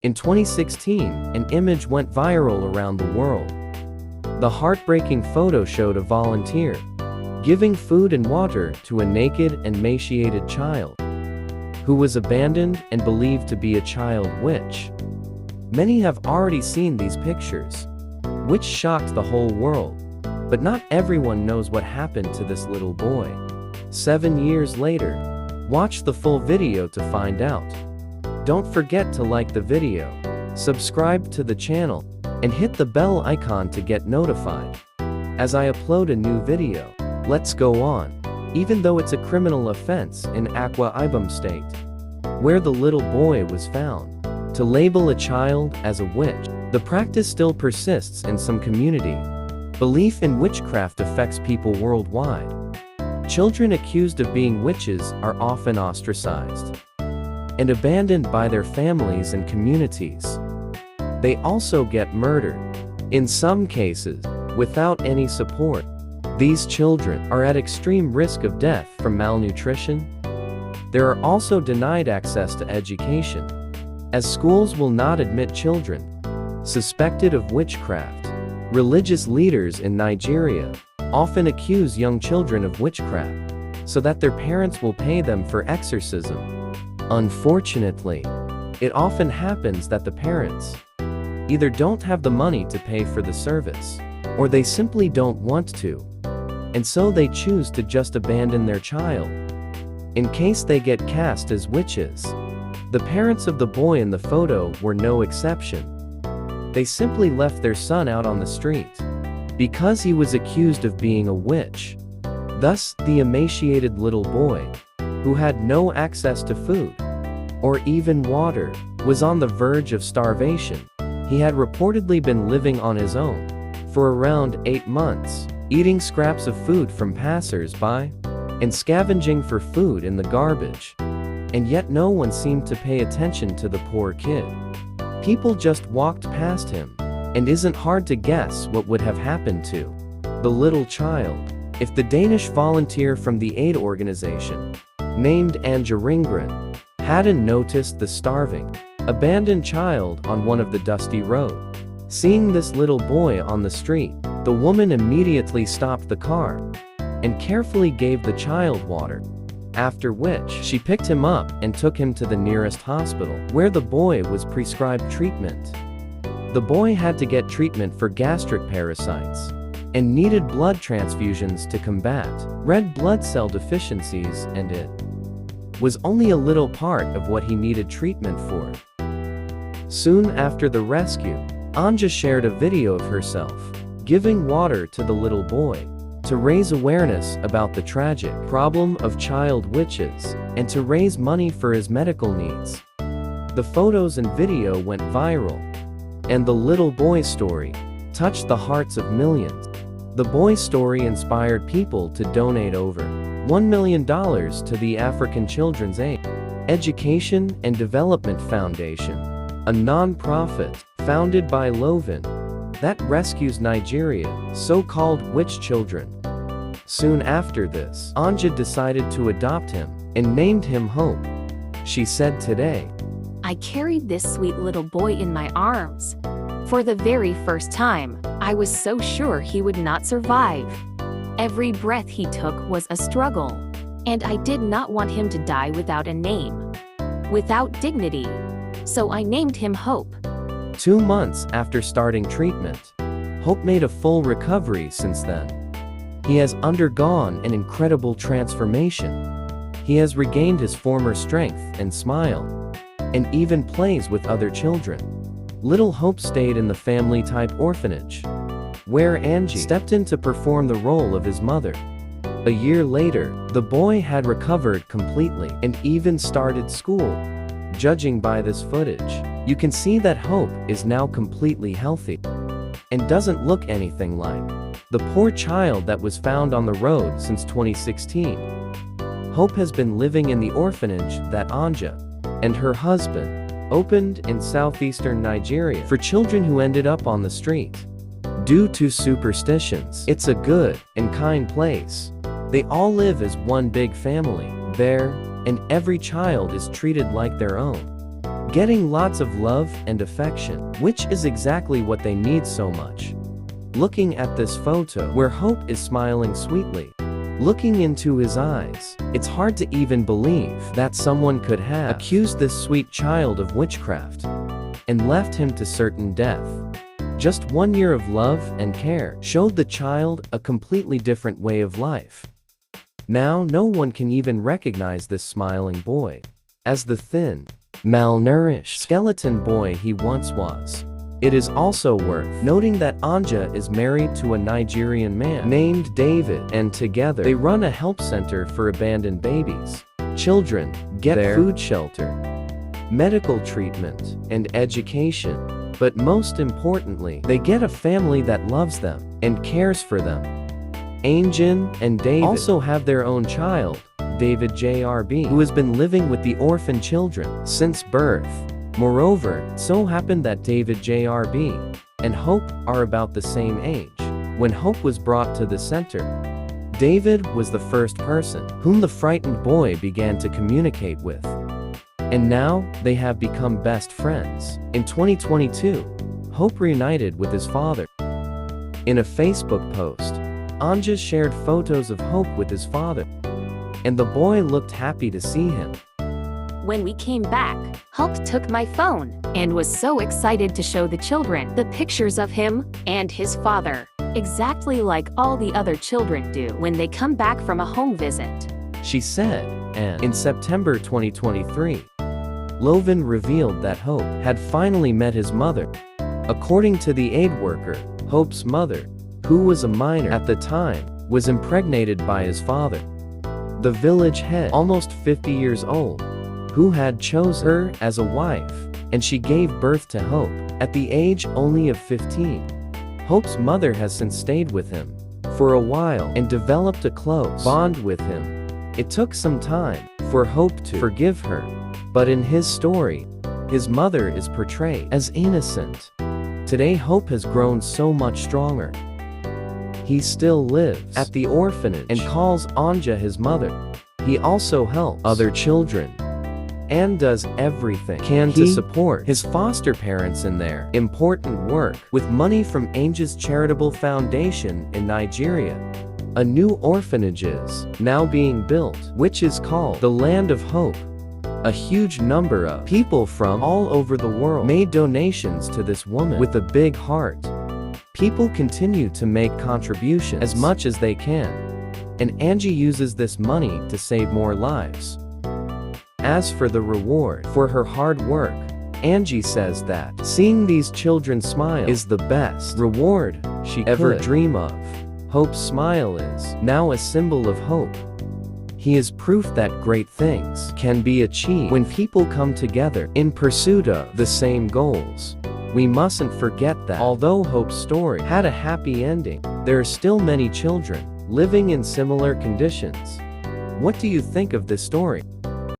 In 2016, an image went viral around the world. The heartbreaking photo showed a volunteer giving food and water to a naked and emaciated child who was abandoned and believed to be a child witch. Many have already seen these pictures, which shocked the whole world. But not everyone knows what happened to this little boy. 7 years later, watch the full video to find out. Don't forget to like the video, subscribe to the channel, and hit the bell icon to get notified as I upload a new video. Let's go on. Even though it's a criminal offense in Akwa Ibom State, where the little boy was found, to label a child as a witch, the practice still persists in some community. Belief in witchcraft affects people worldwide. Children accused of being witches are often ostracized and abandoned by their families and communities. They also get murdered, in some cases, without any support. These children are at extreme risk of death from malnutrition. They are also denied access to education, as schools will not admit children suspected of witchcraft. Religious leaders in Nigeria often accuse young children of witchcraft so that their parents will pay them for exorcism. Unfortunately, it often happens that the parents either don't have the money to pay for the service, or they simply don't want to, and so they choose to just abandon their child. In case they get cast as witches, the parents of the boy in the photo were no exception. They simply left their son out on the street because he was accused of being a witch. Thus, the emaciated little boy, who had no access to food or even water, was on the verge of starvation. He had reportedly been living on his own for around 8 months, eating scraps of food from passers-by and scavenging for food in the garbage. And yet no one seemed to pay attention to the poor kid. People just walked past him, and isn't hard to guess what would have happened to the little child if the Danish volunteer from the aid organization, named Anja Ringgren, hadn't noticed the starving, abandoned child on one of the dusty roads. Seeing this little boy on the street, the woman immediately stopped the car and carefully gave the child water, after which she picked him up and took him to the nearest hospital, where the boy was prescribed treatment. The boy had to get treatment for gastric parasites and needed blood transfusions to combat red blood cell deficiencies, and it was only a little part of what he needed treatment for. Soon after the rescue, Anja shared a video of herself giving water to the little boy to raise awareness about the tragic problem of child witches and to raise money for his medical needs. The photos and video went viral, and the little boy's story touched the hearts of millions. The boy's story inspired people to donate over $1 million to the African Children's Aid, Education and Development Foundation, a non-profit founded by Lovin that rescues Nigeria's so-called witch children. Soon after this, Anja decided to adopt him and named him Hope. She said today, "I carried this sweet little boy in my arms. For the very first time, I was so sure he would not survive. Every breath he took was a struggle, and I did not want him to die without a name, without dignity. So I named him Hope." 2 months after starting treatment, Hope made a full recovery since then. He has undergone an incredible transformation. He has regained his former strength and smile, and even plays with other children. Little Hope stayed in the family-type orphanage, where Angie stepped in to perform the role of his mother. A year later, the boy had recovered completely and even started school. Judging by this footage, you can see that Hope is now completely healthy and doesn't look anything like the poor child that was found on the road since 2016. Hope has been living in the orphanage that Anja and her husband opened in southeastern Nigeria for children who ended up on the street due to superstitions. It's a good and kind place. They all live as one big family there, and every child is treated like their own. getting lots of love and affection, which is exactly what they need so much. Looking at this photo where Hope is smiling sweetly, looking into his eyes, it's hard to even believe that someone could have accused this sweet child of witchcraft and left him to certain death. Just 1 year of love and care showed the child a completely different way of life. Now no one can even recognize this smiling boy as the thin, malnourished skeleton boy he once was. It is also worth noting that Anja is married to a Nigerian man named David, and together they run a help center for abandoned babies. Children get their food, shelter, medical treatment, and education. But most importantly, they get a family that loves them and cares for them. Anjin and David also have their own child, David JRB, who has been living with the orphan children since birth. Moreover, it so happened that David JRB and Hope are about the same age. When Hope was brought to the center, David was the first person whom the frightened boy began to communicate with. And now, they have become best friends. In 2022, Hope reunited with his father. In a Facebook post, Anja shared photos of Hope with his father, and the boy looked happy to see him. When we came back, Hope took my phone and was so excited to show the children the pictures of him and his father, exactly like all the other children do when they come back from a home visit, she said. And in September 2023, Lovin revealed that Hope had finally met his mother. According to the aid worker, Hope's mother, who was a minor at the time, was impregnated by his father, the village head, almost 50 years old, who had chosen her as a wife, and she gave birth to Hope at the age only of 15. Hope's mother has since stayed with him for a while and developed a close bond with him. It took some time for Hope to forgive her, but in his story, his mother is portrayed as innocent. Today Hope has grown so much stronger. He still lives at the orphanage and calls Anja his mother. He also helps other children and does everything he can to support his foster parents in their important work with money from Anja's charitable foundation in Nigeria. A new orphanage is now being built, which is called the Land of Hope. A huge number of people from all over the world made donations to this woman with a big heart. People continue to make contributions as much as they can, and Angie uses this money to save more lives. As for the reward for her hard work, Angie says that seeing these children smile is the best reward she ever dream of. Hope's smile is now a symbol of hope. He is proof that great things can be achieved when people come together in pursuit of the same goals. We mustn't forget that although Hope's story had a happy ending, there are still many children living in similar conditions. What do you think of this story?